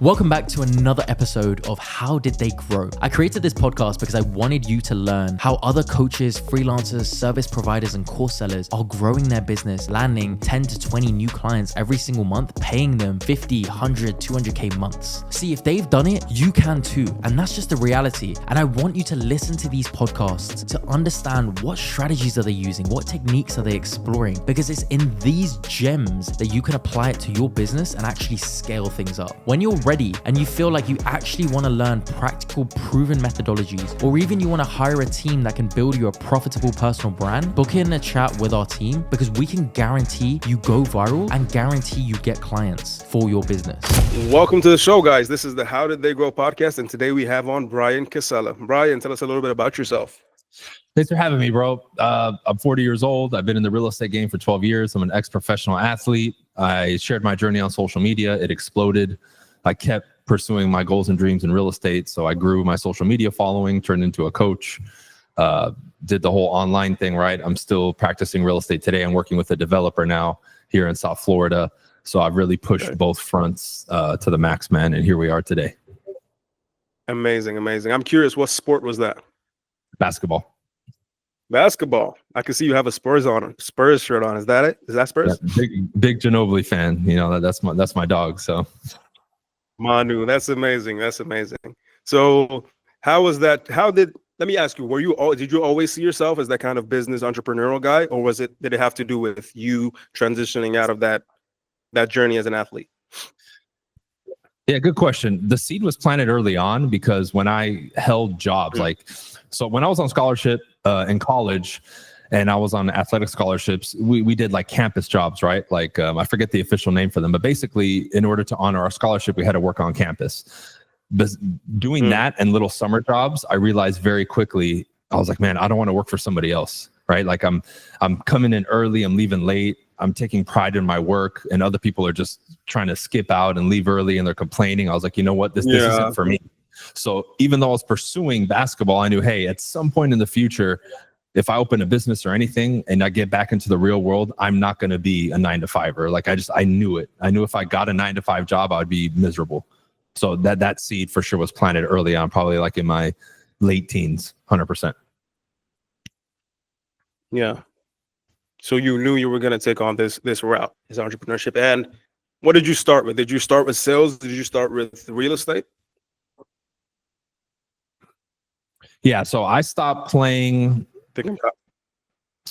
Welcome back to another episode of How Did They Grow? I created this podcast because I wanted you to learn how other coaches, freelancers, service providers, and course sellers are growing their business, landing 10 to 20 new clients every single month, paying them 50, 100, 200K months. See, if they've done it, you can too. And that's just the reality. And I want you to listen to these podcasts to understand what strategies are they using, what techniques are they exploring, because it's in these gems that you can apply it to your business and actually scale things up. When you're ready and you feel like you actually want to learn practical, proven methodologies, or even you want to hire a team that can build you a profitable personal brand, book in a chat with our team because we can guarantee you go viral and guarantee you get clients for your business. Welcome to the show, guys. This is the How Did They Grow podcast, and today we have on Brian Casella. Brian, tell us a little bit about yourself. Thanks for having me, bro. I'm 40 years old. I've been in the real estate game for 12 years. I'm an ex-professional athlete. I shared my journey on social media. It exploded. I kept pursuing my goals and dreams in real estate. So I grew my social media following, turned into a coach, did the whole online thing, right? I'm still practicing real estate today. I'm working with a developer now here in South Florida. So I've really pushed both fronts to the max, man. And here we are today. Amazing, amazing. I'm curious, what sport was that? Basketball. Basketball. I can see you have a Spurs shirt on. Is that it? Is that Spurs? Yeah, big Ginobili fan. You know, that's my dog. So Manu, that's amazing. That's amazing. So how was that? Let me ask you, did you always see yourself as that kind of business entrepreneurial guy, or did it have to do with you transitioning out of that journey as an athlete? Yeah, good question. The seed was planted early on because when I held jobs, so when I was on scholarship in college and I was on athletic scholarships, we did like campus jobs, right? I forget the official name for them, but basically in order to honor our scholarship, we had to work on campus. But doing that and little summer jobs, I realized very quickly, I was like, man, I don't want to work for somebody else, right? Like I'm coming in early, I'm leaving late. I'm taking pride in my work, and other people are just trying to skip out and leave early, and they're complaining. I was like, you know what? This isn't for me. So even though I was pursuing basketball, I knew, hey, at some point in the future, if I open a business or anything and I get back into the real world, I'm not going to be a 9-to-5er. I knew it. I knew if I got a 9-to-5 job, I would be miserable. So that seed for sure was planted early on, probably like in my late teens, 100%. Yeah. So you knew you were going to take on this route, this entrepreneurship. And what did you start with? Did you start with sales? Did you start with real estate? Yeah. So I stopped playing.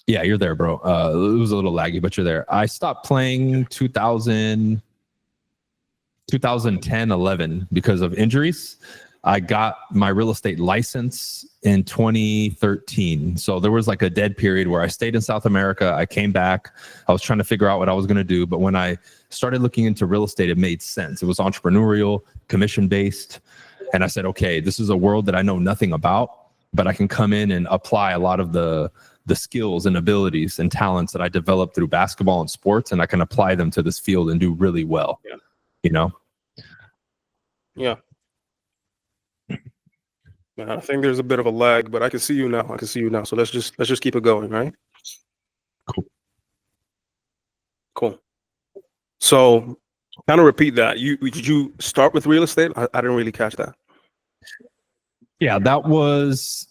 Yeah, you're there, bro. It was a little laggy, but you're there. I stopped playing 2010, 11 because of injuries. I got my real estate license in 2013. So there was like a dead period where I stayed in South America. I came back. I was trying to figure out what I was going to do. But when I started looking into real estate, it made sense. It was entrepreneurial, commission-based. And I said, okay, this is a world that I know nothing about, but I can come in and apply a lot of the skills and abilities and talents that I developed through basketball and sports, and I can apply them to this field and do really well. Yeah. You know? Yeah. Man, I think there's a bit of a lag, but I can see you now. So let's just keep it going, right? Cool. So kind of repeat that. Did you start with real estate? I didn't really catch that. Yeah, that was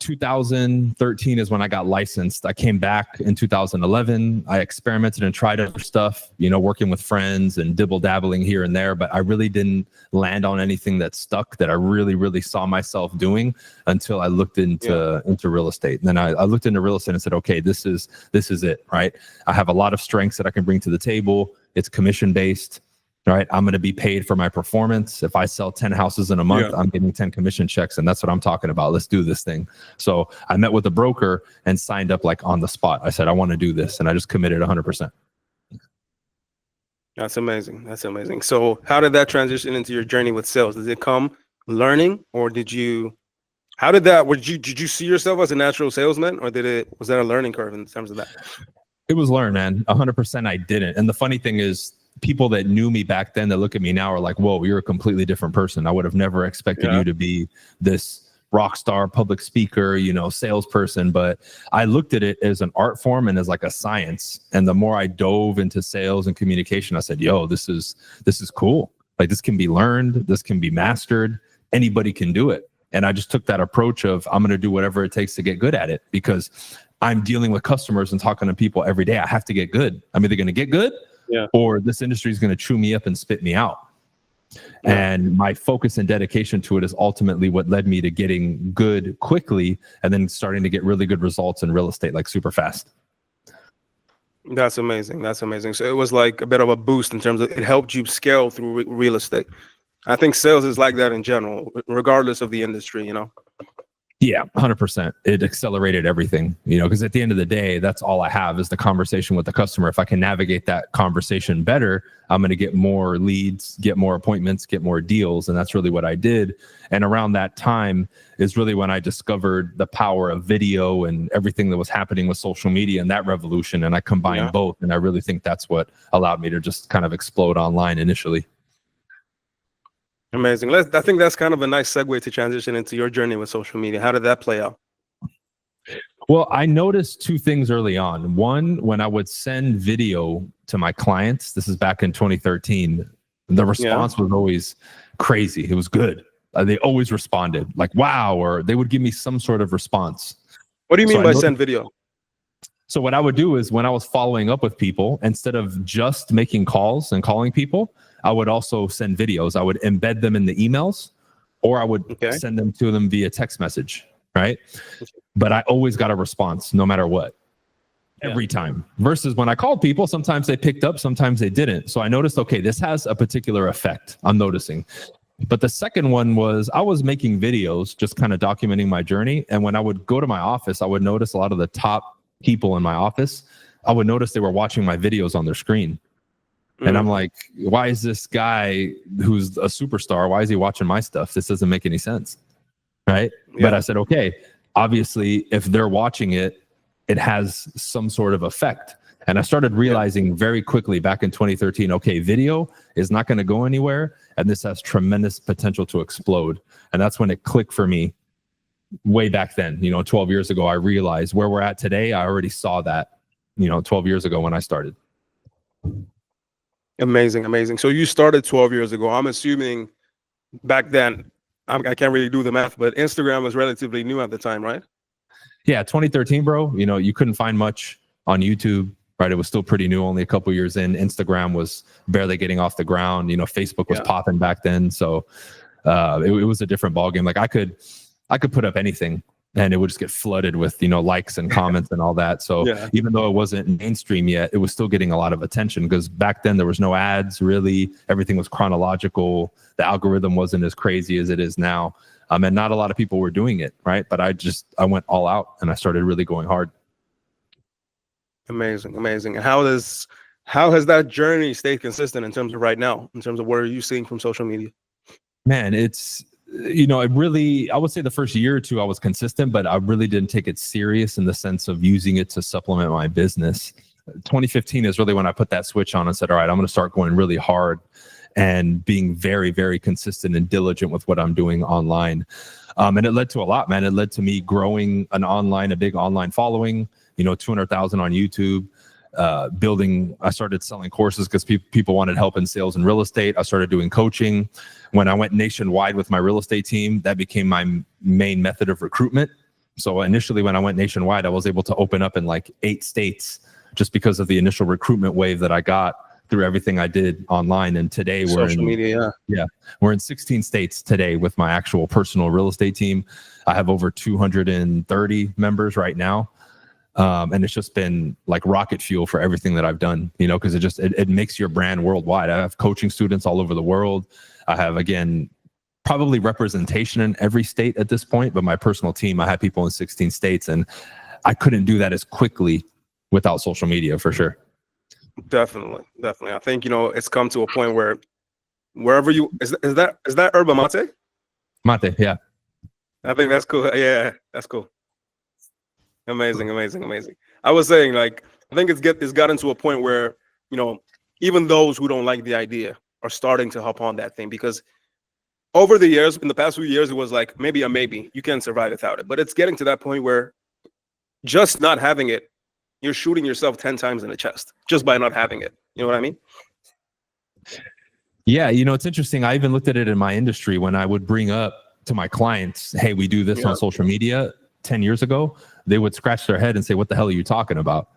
2013 is when I got licensed. I came back in 2011. I experimented and tried other stuff, working with friends and dibble-dabbling here and there, but I really didn't land on anything that stuck that I really, really saw myself doing until I looked into real estate. And then I looked into real estate and said, okay, this is it, right? I have a lot of strengths that I can bring to the table. It's commission-based. Right, I'm going to be paid for my performance. If I sell 10 houses in a month, I'm getting 10 commission checks, and that's what I'm talking about. Let's do this thing. So I met with a broker and signed up on the spot. I said, I want to do this, and I just committed 100%. That's amazing. That's amazing. So how did that transition into your journey with sales? Did it come learning, or did you see yourself as a natural salesman, or was that a learning curve in terms of that? It was learned, man. 100% I didn't. And the funny thing is, people that knew me back then that look at me now are like, whoa, you're a completely different person. I would have never expected you to be this rock star, public speaker, salesperson. But I looked at it as an art form and as like a science. And the more I dove into sales and communication, I said, yo, this is cool. Like this can be learned, this can be mastered, anybody can do it. And I just took that approach of I'm going to do whatever it takes to get good at it, because I'm dealing with customers and talking to people every day. I have to get good. I'm either going to get good or this industry is going to chew me up and spit me out. And my focus and dedication to it is ultimately what led me to getting good quickly and then starting to get really good results in real estate, like super fast. That's amazing. That's amazing. So it was like a bit of a boost in terms of it helped you scale through real estate. I think sales is like that in general, regardless of the industry, you know? Yeah, 100%. It accelerated everything, you know, because at the end of the day, that's all I have is the conversation with the customer. If I can navigate that conversation better, I'm going to get more leads, get more appointments, get more deals. And that's really what I did. And around that time is really when I discovered the power of video and everything that was happening with social media and that revolution. And I combined both. And I really think that's what allowed me to just kind of explode online initially. Amazing. I think that's kind of a nice segue to transition into your journey with social media. How did that play out? Well, I noticed two things early on. One, when I would send video to my clients, this is back in 2013, the response was always crazy. It was good. They always responded like, wow, or they would give me some sort of response. What do you mean by send video? So what I would do is when I was following up with people, instead of just making calls and calling people, I would also send videos. I would embed them in the emails, or I would send them to them via text message, right? But I always got a response no matter what, every time. Versus when I called people, sometimes they picked up, sometimes they didn't. So I noticed, okay, this has a particular effect I'm noticing. But the second one was I was making videos, just kind of documenting my journey. And when I would go to my office, I would notice a lot of the top people in my office, I would notice they were watching my videos on their screen. And I'm like, why is this guy who's a superstar, why is he watching my stuff? This doesn't make any sense, right? But I said, okay, obviously, if they're watching it, it has some sort of effect. And I started realizing very quickly back in 2013, okay, video is not going to go anywhere. And this has tremendous potential to explode. And that's when it clicked for me way back then. 12 years ago, I realized where we're at today. I already saw that, 12 years ago when I started. Amazing, amazing. So you started 12 years ago. I'm assuming back then, I can't really do the math, but Instagram was relatively new at the time, right? Yeah, 2013, bro. You couldn't find much on YouTube, right? It was still pretty new, only a couple years in. Instagram was barely getting off the ground. Facebook was popping back then. So it was a different ballgame. Like I could put up anything and it would just get flooded with, likes and comments and all that. So even though it wasn't mainstream yet, it was still getting a lot of attention because back then there was no ads really. Everything was chronological. The algorithm wasn't as crazy as it is now. And not a lot of people were doing it, right? But I went all out and I started really going hard. Amazing, amazing. And how has that journey stayed consistent in terms of right now, in terms of what are you seeing from social media? Man, it's, I would say the first year or two I was consistent, but I really didn't take it serious in the sense of using it to supplement my business. 2015 is really when I put that switch on and said, all right, I'm going to start going really hard and being very, very consistent and diligent with what I'm doing online. And it led to a lot, man. It led to me growing a big online following, 200,000 on YouTube. I started selling courses because people wanted help in sales and real estate. I started doing coaching. When I went nationwide with my real estate team, that became my main method of recruitment. So initially when I went nationwide, I was able to open up in like 8 states just because of the initial recruitment wave that I got through everything I did online. And today we're in 16 states today with my actual personal real estate team. I have over 230 members right now. And it's just been like rocket fuel for everything that I've done, because it makes your brand worldwide. I have coaching students all over the world. I have, again, probably representation in every state at this point, but my personal team, I have people in 16 states, and I couldn't do that as quickly without social media for sure. Definitely. I think, it's come to a point where wherever is that Yerba Mate? Mate, yeah. I think that's cool. Yeah, that's cool. Amazing. I was saying, I think it's gotten to a point where, even those who don't like the idea are starting to hop on that thing, because over the years, in the past few years, it was like maybe you can survive without it. But it's getting to that point where just not having it, you're shooting yourself 10 times in the chest just by not having it. You know what I mean? Yeah, it's interesting. I even looked at it in my industry when I would bring up to my clients, hey, we do this on social media 10 years ago. They would scratch their head and say, what the hell are you talking about?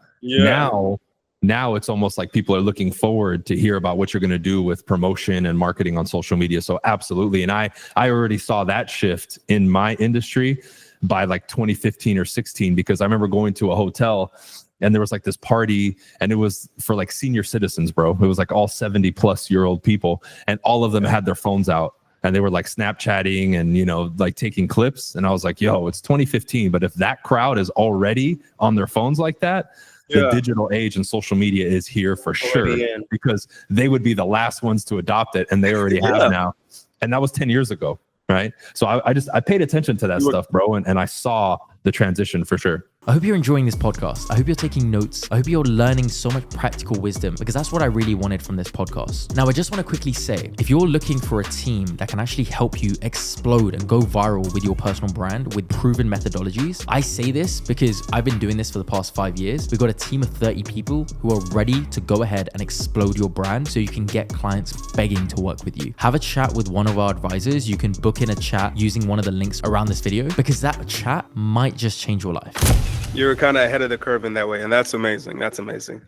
Now it's almost like people are looking forward to hear about what you're going to do with promotion and marketing on social media. So absolutely. And I already saw that shift in my industry by like 2015 or 16, because I remember going to a hotel and there was like this party and it was for like senior citizens, bro. It was like all 70+ year old people and all of them had their phones out and they were like Snapchatting and, like taking clips. And I was like, yo, it's 2015. But if that crowd is already on their phones like that, the digital age and social media is here for sure, because they would be the last ones to adopt it. And they already have now. And that was 10 years ago. Right. So I paid attention to that stuff, bro. And I saw the transition for sure. I hope you're enjoying this podcast. I hope you're taking notes. I hope you're learning so much practical wisdom, because that's what I really wanted from this podcast. Now, I just want to quickly say, if you're looking for a team that can actually help you explode and go viral with your personal brand with proven methodologies, I say this because I've been doing this for the past 5 years. We've got a team of 30 people who are ready to go ahead and explode your brand so you can get clients begging to work with you. Have a chat with one of our advisors. You can book in a chat using one of the links around this video, because that chat might just change your life. You're kind of ahead of the curve in that way, and that's amazing. That's amazing.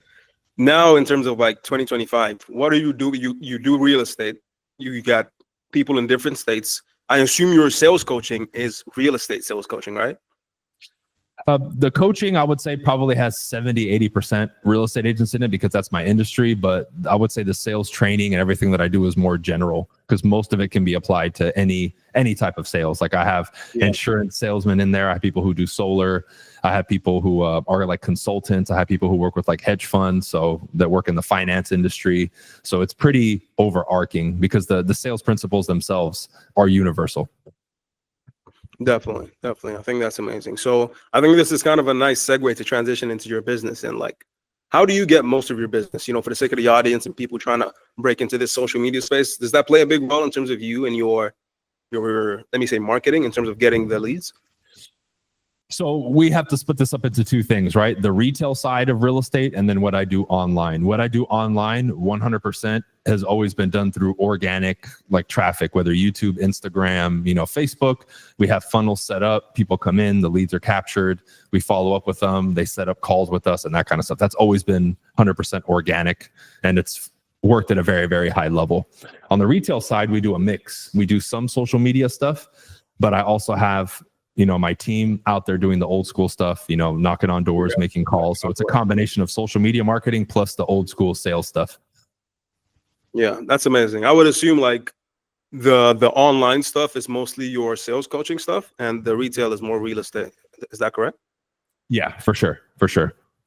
Now, in terms of like 2025, what do you do? You do real estate. You got people in different states. I assume your sales coaching is real estate sales coaching, right? The coaching, I would say, probably has 70-80% real estate agents in it, because that's my industry. But I would say the sales training and everything that I do is more general, because most of it can be applied to any type of sales. Like I have insurance salesmen in there. I have people who do solar. I have people who are like consultants. I have people who work with like hedge funds, so that work in the finance industry. So it's pretty overarching, because the sales principles themselves are universal. Definitely. I think that's amazing. So I think this is kind of a nice segue to transition into your business. And like, how do you get most of your business? For the sake of the audience and people trying to break into this social media space, does that play a big role in terms of you and your let me say marketing, in terms of getting the leads? So we have to split this up into two things, right? The retail side of real estate, and then what I do online. What I do online, 100% has always been done through organic, like traffic, whether YouTube, Instagram, Facebook. We have funnels set up. People come in, the leads are captured. We follow up with them. They set up calls with us and that kind of stuff. That's always been 100% organic, and it's worked at a very, very high level. On the retail side, we do a mix. We do some social media stuff, but I also have my team out there doing the old school stuff, knocking on doors, making calls. So it's a combination of social media marketing plus the old school sales stuff. Yeah, that's amazing. I would assume like the online stuff is mostly your sales coaching stuff, and the retail is more real estate. Is that correct? Yeah, for sure.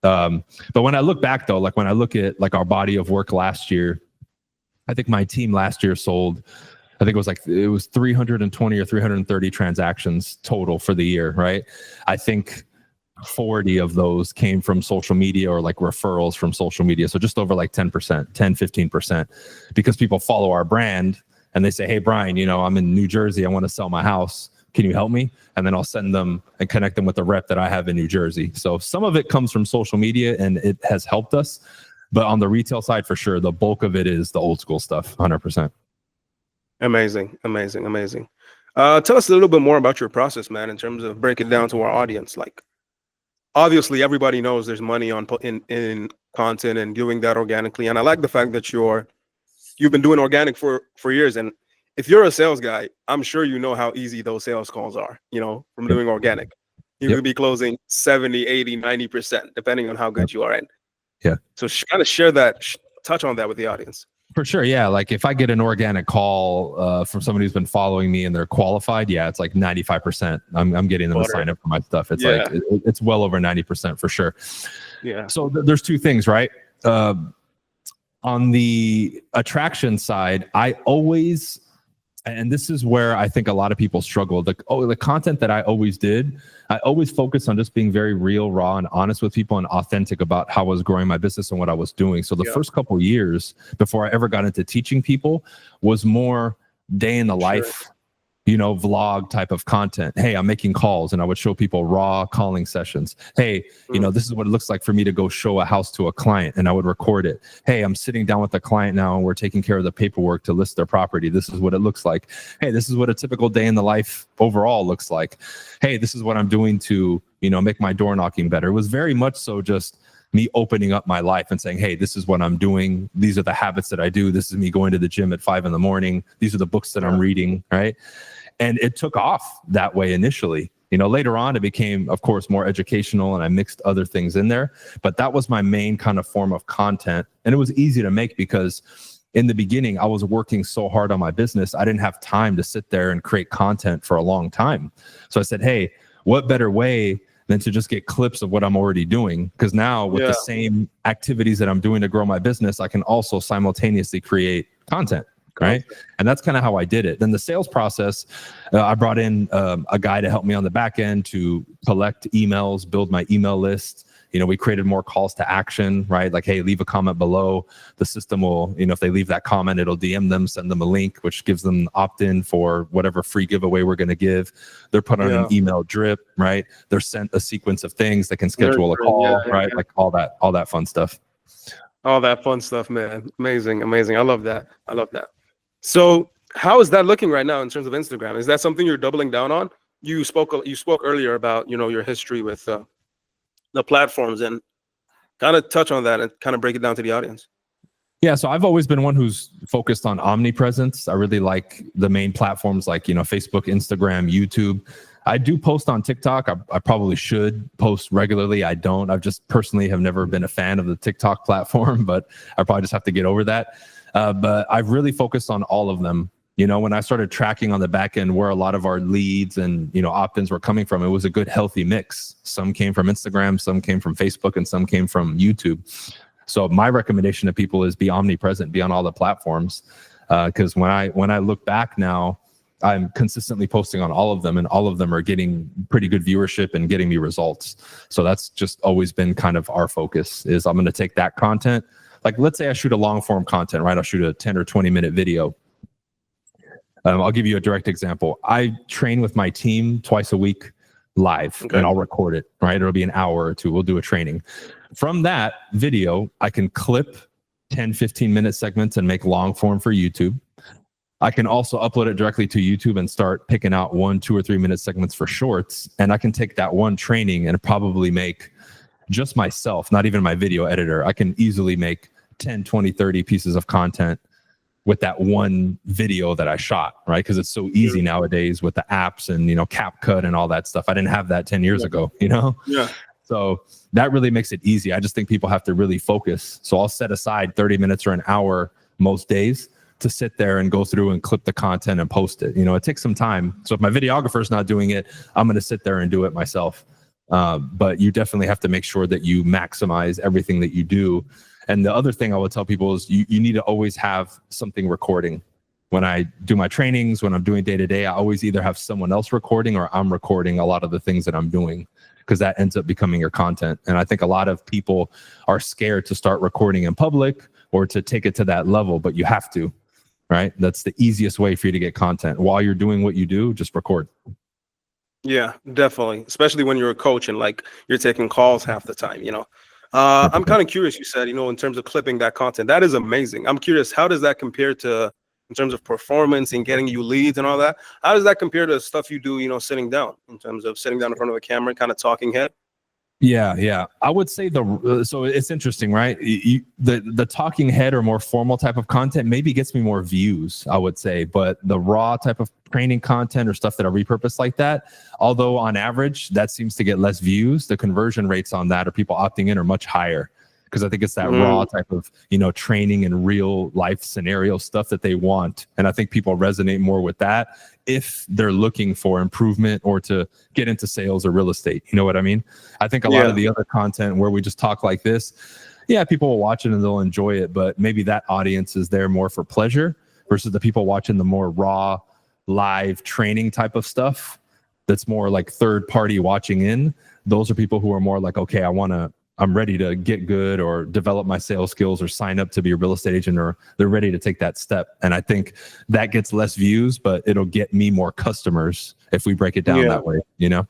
But when I look back though, like when I look at like our body of work last year, I think my team last year sold, I think it was 320 or 330 transactions total for the year, right? I think 40 of those came from social media or like referrals from social media. So just over like 10%, 15%, because people follow our brand and they say, hey, Brian, I'm in New Jersey. I want to sell my house. Can you help me? And then I'll send them and connect them with the rep that I have in New Jersey. So some of it comes from social media and it has helped us. But on the retail side, for sure, the bulk of it is the old school stuff, 100%. Amazing. Tell us a little bit more about your process, man, in terms of breaking it down to our audience. Like, obviously, everybody knows there's money in content and doing that organically. And I like the fact that you've been doing organic for years. And if you're a sales guy, I'm sure you know how easy those sales calls are, from doing organic. You could be closing 70, 80, 90%, depending on how good you are in. Yeah. So kind of share that, touch on that with the audience. For sure. Yeah. Like if I get an organic call from somebody who's been following me and they're qualified, it's like 95%. I'm getting them to sign up for my stuff. It's like, it's well over 90% for sure. Yeah. So there's two things, right? On the attraction side, I always, and this is where I think a lot of people struggle. The content that I always did, I always focused on just being very real, raw, and honest with people and authentic about how I was growing my business and what I was doing. So the first couple of years before I ever got into teaching people was more day in the life vlog type of content. Hey, I'm making calls, and I would show people raw calling sessions. Hey, this is what it looks like for me to go show a house to a client, and I would record it. Hey, I'm sitting down with a client now and we're taking care of the paperwork to list their property. This is what it looks like. Hey, this is what a typical day in the life overall looks like. Hey, this is what I'm doing to, make my door knocking better. It was very much so just me opening up my life and saying, hey, this is what I'm doing. These are the habits that I do. This is me going to the gym at 5 a.m. These are the books that I'm reading, right? And it took off that way initially. Later on, it became, of course, more educational, and I mixed other things in there. But that was my main kind of form of content. And it was easy to make because in the beginning, I was working so hard on my business. I didn't have time to sit there and create content for a long time. So I said, hey, what better way than to just get clips of what I'm already doing? Because now with the same activities that I'm doing to grow my business, I can also simultaneously create content. Right. And that's kind of how I did it. Then the sales process, I brought in a guy to help me on the back end to collect emails, build my email list. We created more calls to action, right? Like, hey, leave a comment below. The system will, if they leave that comment, it'll DM them, send them a link, which gives them opt-in for whatever free giveaway we're going to give. They're put on an email drip, right? They're sent a sequence of things. They can schedule a call, right? Like all that fun stuff. All that fun stuff, man. Amazing. I love that. So how is that looking right now in terms of Instagram? Is that something you're doubling down on? You spoke earlier about, your history with the platforms, and kind of touch on that and kind of break it down to the audience. Yeah, so I've always been one who's focused on omnipresence. I really like the main platforms like, Facebook, Instagram, YouTube. I do post on TikTok. I probably should post regularly. I don't. I've just personally have never been a fan of the TikTok platform, but I probably just have to get over that. But I've really focused on all of them. When I started tracking on the back end where a lot of our leads and, opt-ins were coming from, it was a good, healthy mix. Some came from Instagram, some came from Facebook, and some came from YouTube. So my recommendation to people is be omnipresent, be on all the platforms. Because when I look back now, I'm consistently posting on all of them, and all of them are getting pretty good viewership and getting me results. So that's just always been kind of our focus, is I'm going to take that content. Like, let's say I shoot a long form content, right? I'll shoot a 10 or 20 minute video. I'll give you a direct example. I train with my team twice a week live, and I'll record it, right? It'll be an hour or two. We'll do a training. From that video, I can clip 10, 15-minute segments and make long form for YouTube. I can also upload it directly to YouTube and start picking out 1, 2, or 3 minute segments for shorts. And I can take that one training and probably make, just myself, not even my video editor, I can easily make 10, 20, 30 pieces of content with that one video that I shot, right? Because it's so easy nowadays with the apps and, CapCut and all that stuff. I didn't have that 10 years ago, Yeah. So that really makes it easy. I just think people have to really focus. So I'll set aside 30 minutes or an hour most days to sit there and go through and clip the content and post it. It takes some time. So if my videographer's not doing it, I'm going to sit there and do it myself. But you definitely have to make sure that you maximize everything that you do. And the other thing I would tell people is you need to always have something recording. When I do my trainings, when I'm doing day-to-day, I always either have someone else recording or I'm recording a lot of the things that I'm doing, because that ends up becoming your content. And I think a lot of people are scared to start recording in public or to take it to that level, but you have to, right? That's the easiest way for you to get content. While you're doing what you do, just record. Yeah, definitely. Especially when you're a coach and like you're taking calls half the time, I'm kind of curious, you said, in terms of clipping that content, that is amazing. I'm curious, how does that compare to, in terms of performance and getting you leads and all that? How does that compare to stuff you do, sitting down, in terms of sitting down in front of a camera, kind of talking head? Yeah. I would say so it's interesting, right? The talking head or more formal type of content maybe gets me more views, I would say, but the raw type of training content or stuff that I repurpose like that, although on average that seems to get less views, the conversion rates on that or people opting in are much higher. Because I think it's that raw type of, training and real life scenario stuff that they want. And I think people resonate more with that if they're looking for improvement or to get into sales or real estate. You know what I mean? I think a lot of the other content where we just talk like this, people will watch it and they'll enjoy it, but maybe that audience is there more for pleasure versus the people watching the more raw, live training type of stuff that's more like third party watching in. Those are people who are more like, okay, I want to I'm ready to get good or develop my sales skills or sign up to be a real estate agent, or they're ready to take that step. And I think that gets less views, but it'll get me more customers if we break it down that way, you know?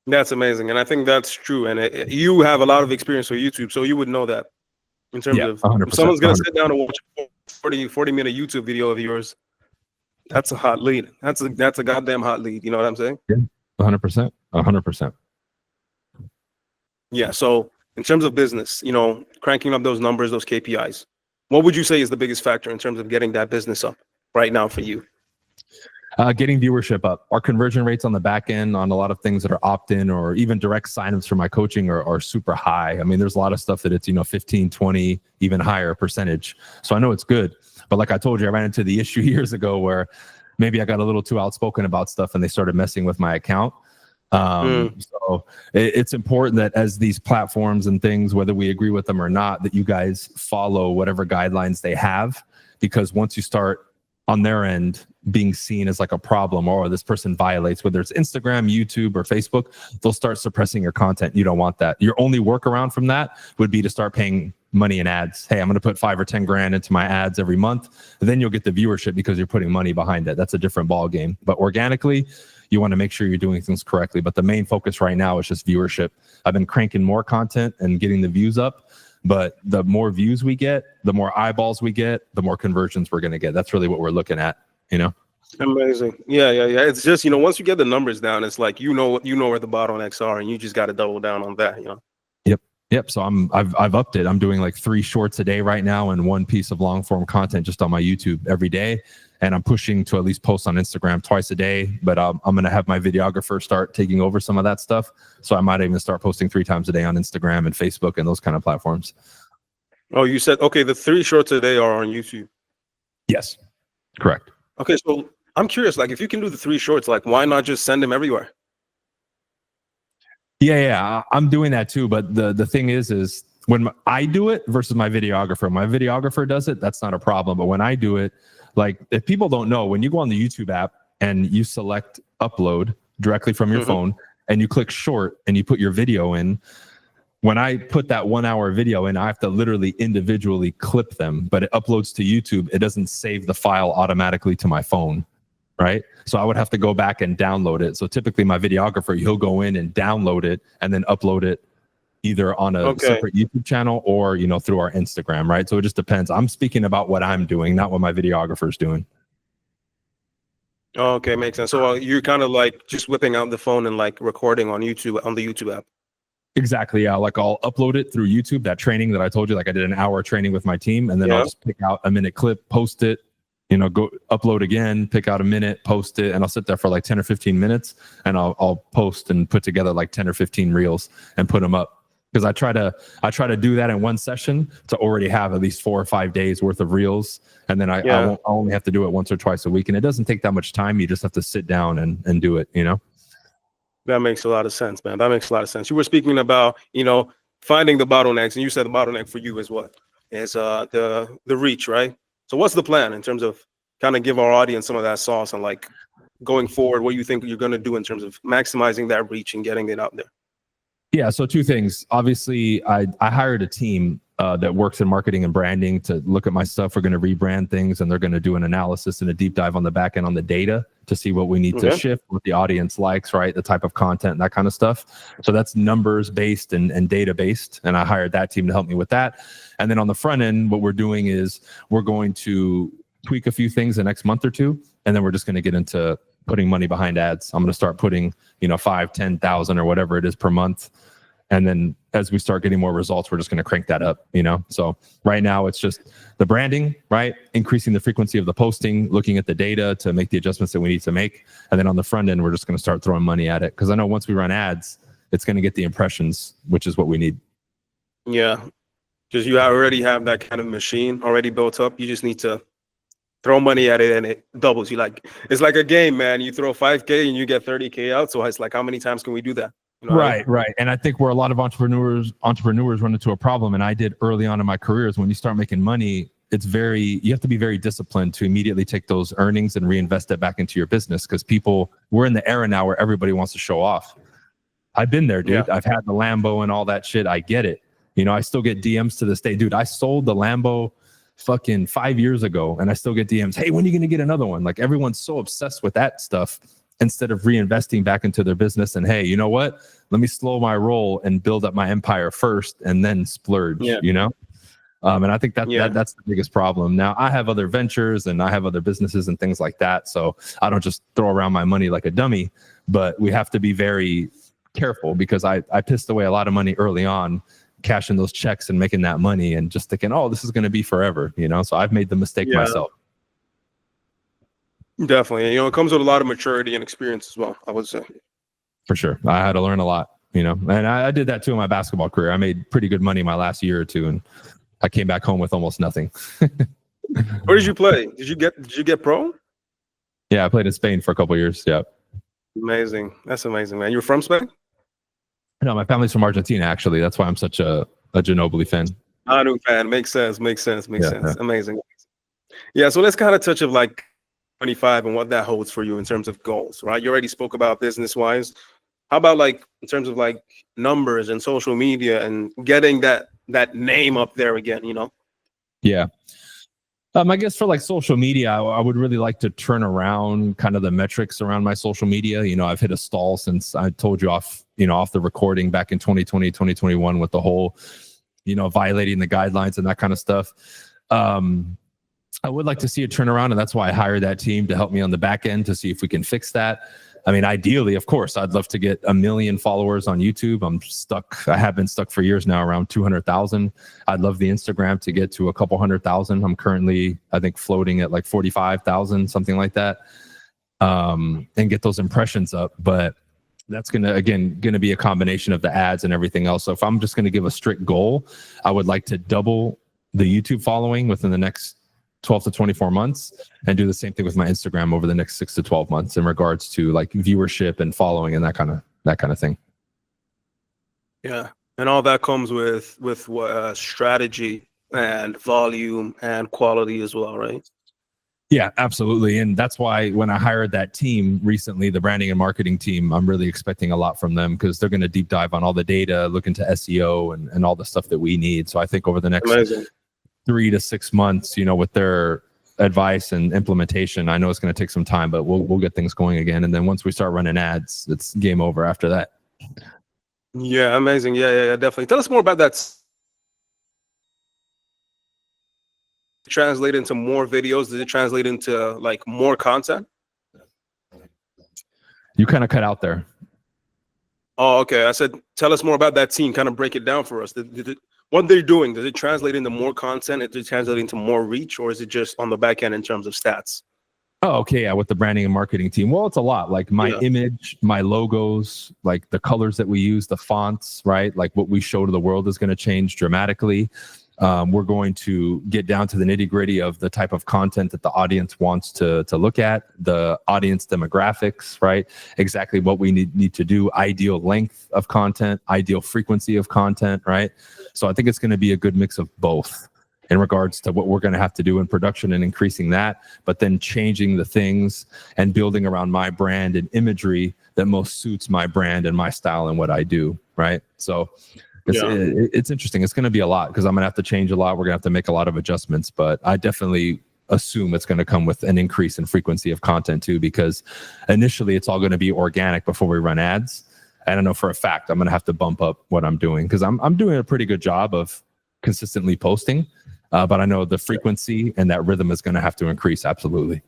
That's amazing. And I think that's true. And you have a lot of experience with YouTube, so you would know that in terms of 100%, if someone's going to 100%. sit down and watch a 40-minute YouTube video of yours, that's a hot lead. That's a goddamn hot lead. You know what I'm saying? Yeah, 100%. 100%. Yeah. So in terms of business, you know, cranking up those numbers, those KPIs, what would you say is the biggest factor in terms of getting that business up right now for you? Getting viewership up. Our conversion rates on the back end on a lot of things that are opt-in or even direct signups for my coaching are super high. I mean, there's a lot of stuff that it's, 15, 20, even higher percentage. So I know it's good. But like I told you, I ran into the issue years ago where maybe I got a little too outspoken about stuff and they started messing with my account. So it's important that as these platforms and things, whether we agree with them or not, that you guys follow whatever guidelines they have, because once you start on their end being seen as like a problem, or this person violates, whether it's Instagram, YouTube, or Facebook, they'll start suppressing your content. You don't want that. Your only workaround from that would be to start paying money in ads. Hey, I'm going to put 5 or 10 grand into my ads every month. And then you'll get the viewership because you're putting money behind it. That's a different ball game. But organically, you want to make sure you're doing things correctly. But the main focus right now is just viewership. I've been cranking more content and getting the views up. But the more views we get, the more eyeballs we get, the more conversions we're going to get. That's really what we're looking at, Amazing. Yeah. It's just, once you get the numbers down, it's like, you know where the bottlenecks are, and you just got to double down on that, Yep. So I've upped it. I'm doing like 3 shorts a day right now and 1 piece of long form content just on my YouTube every day. And I'm pushing to at least post on Instagram twice a day, but I'm going to have my videographer start taking over some of that stuff. So I might even start posting 3 times a day on Instagram and Facebook and those kind of platforms. Oh, you said, okay, the 3 shorts a day are on YouTube. Yes, correct. Okay. So I'm curious, like, if you can do the 3 shorts, like, why not just send them everywhere? Yeah, I'm doing that too. But the thing is when I do it versus my videographer does it, that's not a problem. But when I do it, like, if people don't know, when you go on the YouTube app and you select upload directly from your phone and you click short and you put your video in, when I put that 1 hour video in, I have to literally individually clip them, but it uploads to YouTube. It doesn't save the file automatically to my phone. Right. So I would have to go back and download it. So typically my videographer, he'll go in and download it and then upload it either on a separate YouTube channel or, through our Instagram. Right. So it just depends. I'm speaking about what I'm doing, not what my videographer's doing. Okay. Makes sense. So you're kind of like just whipping out the phone and like recording on YouTube, on the YouTube app. Exactly. Yeah. Like I'll upload it through YouTube, that training that I told you, like I did an hour training with my team, and then I'll just pick out a minute clip, post it, go upload again, pick out a minute, post it, and I'll sit there for like 10 or 15 minutes and I'll post and put together like 10 or 15 reels and put them up. Because I try to do that in one session to already have at least 4 or 5 days worth of reels. And then I only have to do it once or twice a week. And it doesn't take that much time. You just have to sit down and do it, That makes a lot of sense, man. That makes a lot of sense. You were speaking about, finding the bottlenecks, and you said the bottleneck for you is what? Is the reach, right? So what's the plan in terms of kind of give our audience some of that sauce and like going forward, what you think you're going to do in terms of maximizing that reach and getting it out there? Yeah. So 2 things. Obviously, I hired a team that works in marketing and branding to look at my stuff. We're going to rebrand things, and they're going to do an analysis and a deep dive on the back end on the data to see what we need to shift, what the audience likes, right? The type of content, that kind of stuff. So that's numbers based and data based. And I hired that team to help me with that. And then on the front end, what we're doing is we're going to tweak a few things the next month or 2. And then we're just going to get into putting money behind ads. I'm going to start putting, 5, 10,000 or whatever it is per month. And then as we start getting more results, we're just going to crank that up, So right now it's just the branding, right? Increasing the frequency of the posting, looking at the data to make the adjustments that we need to make. And then on the front end, we're just going to start throwing money at it. Because I know once we run ads, it's going to get the impressions, which is what we need. Yeah. Because you already have that kind of machine already built up. You just need to throw money at it and it doubles. It's like a game, man. You throw 5K and you get 30K out. So it's like, how many times can we do that? Right. And I think where a lot of entrepreneurs run into a problem, and I did early on in my career, is when you start making money, you have to be very disciplined to immediately take those earnings and reinvest it back into your business. Because we're in the era now where everybody wants to show off. I've been there, dude. Yeah. I've had the Lambo and all that shit. I get it. You know, I still get DMs to this day. Dude, I sold the Lambo fucking 5 years ago and I still get DMs. Hey, when are you going to get another one? Like everyone's so obsessed with that stuff instead of reinvesting back into their business. And hey, you know what? Let me slow my roll and build up my empire first and then splurge, you know? And I think that's the biggest problem. Now I have other ventures and I have other businesses and things like that. So I don't just throw around my money like a dummy, but we have to be very careful because I pissed away a lot of money early on, cashing those checks and making that money and just thinking, oh, this is going to be forever, you know? So I've made the mistake myself. Definitely. You know, it comes with a lot of maturity and experience as well, I would say. For sure. I had to learn a lot, you know, and I did that too in my basketball career. I made pretty good money my last year or two and I came back home with almost nothing. Where did you play? Did you get pro? Yeah, I played in Spain for a couple of years. Yeah. Amazing. That's amazing, man. You're from Spain? No, my family's from Argentina, actually. That's why I'm such a Ginobili fan. Manu fan. Makes sense. Amazing. Yeah, so let's kind of touch of like 25 and what that holds for you in terms of goals, right? You already spoke about business-wise. How about like in terms of like numbers and social media and getting that name up there again, you know? Yeah. I guess for like social media, I would really like to turn around kind of the metrics around my social media. You know, I've hit a stall since I told you off the recording back in 2020, 2021 with the whole, you know, violating the guidelines and that kind of stuff. I would like to see it turn around, and that's why I hired that team to help me on the back end to see if we can fix that. I mean, ideally, of course, I'd love to get 1 million followers on YouTube. I'm stuck. I have been stuck for years now, around 200,000. I'd love the Instagram to get to a couple 100,000. I'm currently, I think, floating at like 45,000, something like that, and get those impressions up. But that's going to be a combination of the ads and everything else. So if I'm just going to give a strict goal, I would like to double the YouTube following within the next 12 to 24 months and do the same thing with my Instagram over the next 6 to 12 months in regards to like viewership and following and that kind of thing. Yeah. And all that comes with strategy and volume and quality as well, right? Yeah, absolutely. And that's why when I hired that team recently, the branding and marketing team, I'm really expecting a lot from them because they're going to deep dive on all the data, look into SEO and all the stuff that we need. So I think over the next 3 to 6 months, you know, with their advice and implementation, I know it's going to take some time, but we'll get things going again. And then once we start running ads, it's game over after that. Yeah, amazing. Yeah, definitely. Tell us more about that. Translate into more videos? Does it translate into like more content? You kind of cut out there. Oh, okay. I said, tell us more about that team. Kind of break it down for us. What they're doing, does it translate into more content? Does it translate into more reach, or is it just on the back end in terms of stats? Oh, okay. Yeah, with the branding and marketing team. Well, it's a lot. Like my image, my logos, like the colors that we use, the fonts, right? Like what we show to the world is going to change dramatically. We're going to get down to the nitty-gritty of the type of content that the audience wants to look at, the audience demographics, right? Exactly what we need to do, ideal length of content, ideal frequency of content, right? So I think it's going to be a good mix of both in regards to what we're going to have to do in production and increasing that, but then changing the things and building around my brand and imagery that most suits my brand and my style and what I do, right? So it's interesting. It's going to be a lot because I'm going to have to change a lot. We're going to have to make a lot of adjustments, but I definitely assume it's going to come with an increase in frequency of content too, because initially it's all going to be organic before we run ads. And I know for a fact I'm going to have to bump up what I'm doing because I'm doing a pretty good job of consistently posting, but I know the frequency and that rhythm is going to have to increase. Absolutely.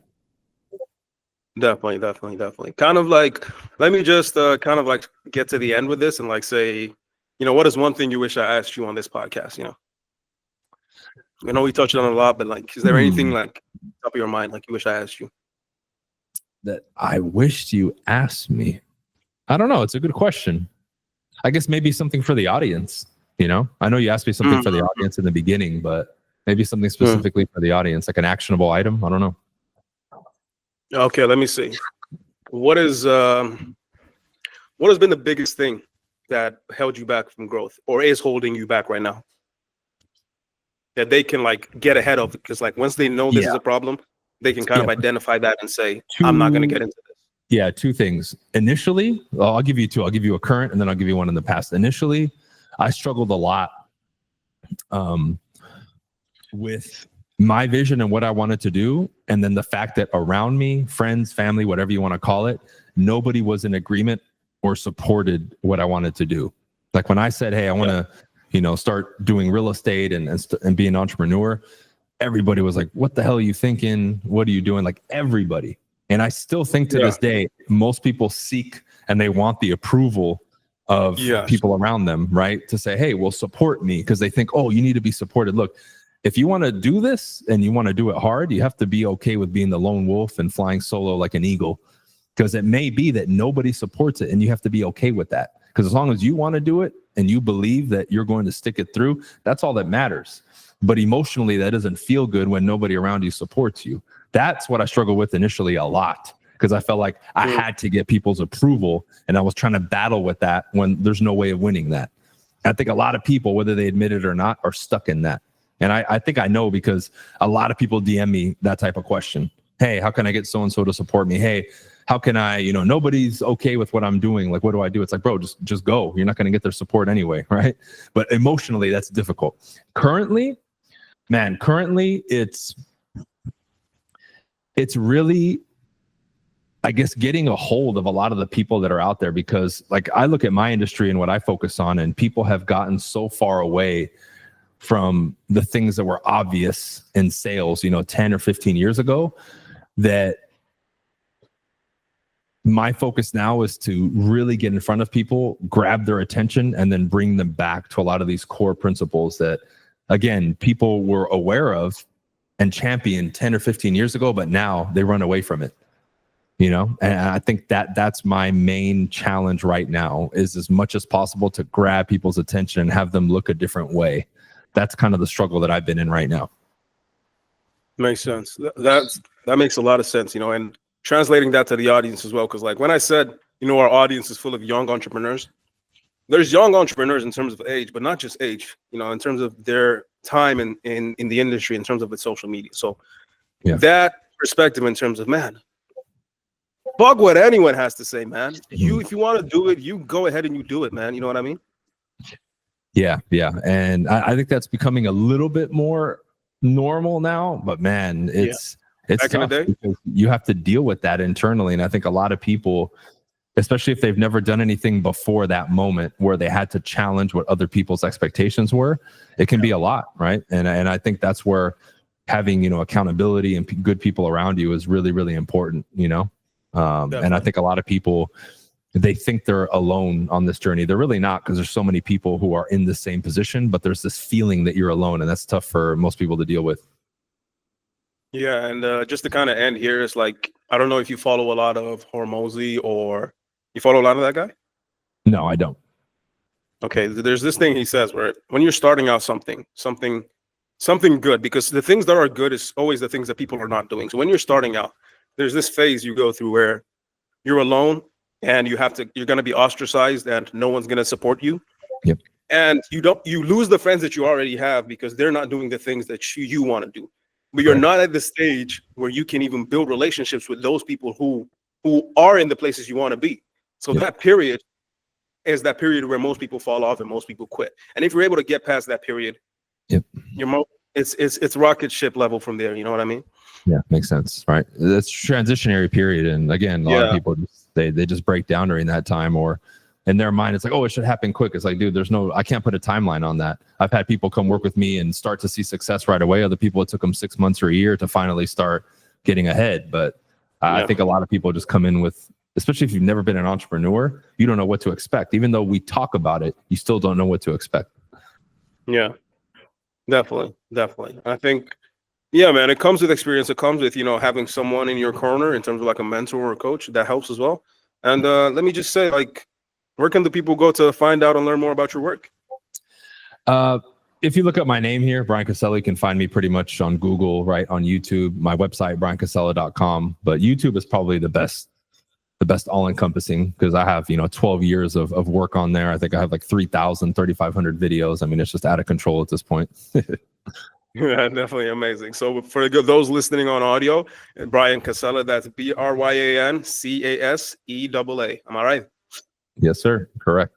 Definitely. Kind of like, let me just kind of like get to the end with this and like say, you know, what is one thing you wish I asked you on this podcast? You know, I know we touched on it a lot, but like, is there anything like top of your mind, like you wish I asked you? That I wished you asked me? I don't know. It's a good question. I guess maybe something for the audience. You know, I know you asked me something for the audience in the beginning, but maybe something specifically for the audience, like an actionable item. I don't know. Okay, let me see. What has been the biggest thing that held you back from growth or is holding you back right now that they can like get ahead of? Because like once they know this is a problem, they can kind of identify that and say, I'm not going to get into this. Yeah, two things. Initially, I'll give you two. I'll give you a current, and then I'll give you one in the past. Initially, I struggled a lot with my vision and what I wanted to do, and then the fact that around me, friends, family, whatever you want to call it, nobody was in agreement or supported what I wanted to do. Like when I said, "Hey, I want to, start doing real estate and be an entrepreneur," everybody was like, "What the hell are you thinking? What are you doing?" Like everybody. And I still think to this day, most people seek and they want the approval of people around them, right? To say, "Hey, well, support me," because they think, "Oh, you need to be supported." Look, if you want to do this and you want to do it hard, you have to be okay with being the lone wolf and flying solo like an eagle, because it may be that nobody supports it, and you have to be okay with that. Because as long as you want to do it and you believe that you're going to stick it through, that's all that matters. But emotionally, that doesn't feel good when nobody around you supports you. That's what I struggled with initially a lot, because I felt like I had to get people's approval, and I was trying to battle with that when there's no way of winning that. I think a lot of people, whether they admit it or not, are stuck in that. And I think I know, because a lot of people DM me that type of question. "Hey, how can I get so-and-so to support me? Hey, how can I, nobody's okay with what I'm doing. Like, what do I do?" It's like, bro, just go. You're not going to get their support anyway, right? But emotionally, that's difficult. Currently, it's really, I guess, getting a hold of a lot of the people that are out there, because like I look at my industry and what I focus on, and people have gotten so far away from the things that were obvious in sales, 10 or 15 years ago, that my focus now is to really get in front of people, grab their attention, and then bring them back to a lot of these core principles that, again, people were aware of and championed 10 or 15 years ago, but now they run away from it. And I think that's my main challenge right now, is as much as possible to grab people's attention and have them look a different way. That's kind of the struggle that I've been in right now. Makes sense. That makes a lot of sense, and translating that to the audience as well. Because like when I said, our audience is full of young entrepreneurs, there's young entrepreneurs in terms of age, but not just age, in terms of their time in the industry, in terms of its social media. So that perspective in terms of, man, fuck what anyone has to say, man. If you want to do it, you go ahead and you do it, man. You know what I mean? Yeah. And I think that's becoming a little bit more normal now, but man, it's back tough, in the day, because you have to deal with that internally. And I think a lot of people, especially if they've never done anything before that moment where they had to challenge what other people's expectations were, it can be a lot, right? And I think that's where having, accountability and good people around you is really, really important, and I think a lot of people, they think they're alone on this journey. They're really not, because there's so many people who are in the same position, but there's this feeling that you're alone, and that's tough for most people to deal with. Yeah, and just to kind of end here, it's like, I don't know if you follow a lot of Hormozi, or you follow a lot of that guy? No, I don't. Okay, there's this thing he says where when you're starting out something good, because the things that are good is always the things that people are not doing. So when you're starting out, there's this phase you go through where you're alone, and you're going to be ostracized, and no one's going to support you. Yep. And you lose the friends that you already have, because they're not doing the things that you want to do. But you're not at the stage where you can even build relationships with those people who are in the places you want to be. So that period is that period where most people fall off and most people quit. And if you're able to get past that period, it's rocket ship level from there. You know what I mean? Yeah, makes sense. Right. That's transitionary period. And again, a lot of people they just break down during that time, or in their mind, it's like, oh, it should happen quick. It's like, dude, I can't put a timeline on that. I've had people come work with me and start to see success right away. Other people, it took them 6 months or a year to finally start getting ahead. But I think a lot of people just come in with, especially if you've never been an entrepreneur, you don't know what to expect. Even though we talk about it, you still don't know what to expect. Yeah, definitely. I think, man, it comes with experience. It comes with, having someone in your corner in terms of like a mentor or a coach. That helps as well. And let me just say, like, where can the people go to find out and learn more about your work? If you look up my name here, Brian Casella, you can find me pretty much on Google, right? On YouTube, my website, briancasella.com. But YouTube is probably the best all-encompassing, because I have, 12 years of work on there. I think I have like 3,500 videos. I mean, it's just out of control at this point. Yeah, definitely amazing. So for those listening on audio, Brian Casella, that's BryanCasella. Am I right? Yes, sir. Correct.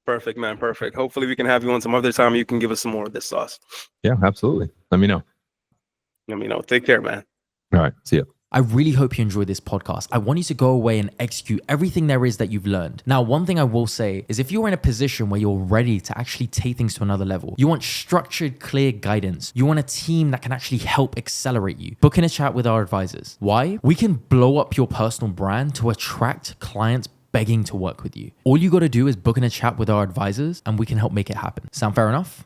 Perfect, man. Perfect. Hopefully we can have you on some other time. You can give us some more of this sauce. Yeah, absolutely. Let me know. Let me know. Take care, man. All right. See ya. I really hope you enjoyed this podcast. I want you to go away and execute everything there is that you've learned. Now, one thing I will say is if you're in a position where you're ready to actually take things to another level, you want structured, clear guidance, you want a team that can actually help accelerate you, book in a chat with our advisors. Why? We can blow up your personal brand to attract clients begging to work with you. All you got to do is book in a chat with our advisors and we can help make it happen. Sound fair enough?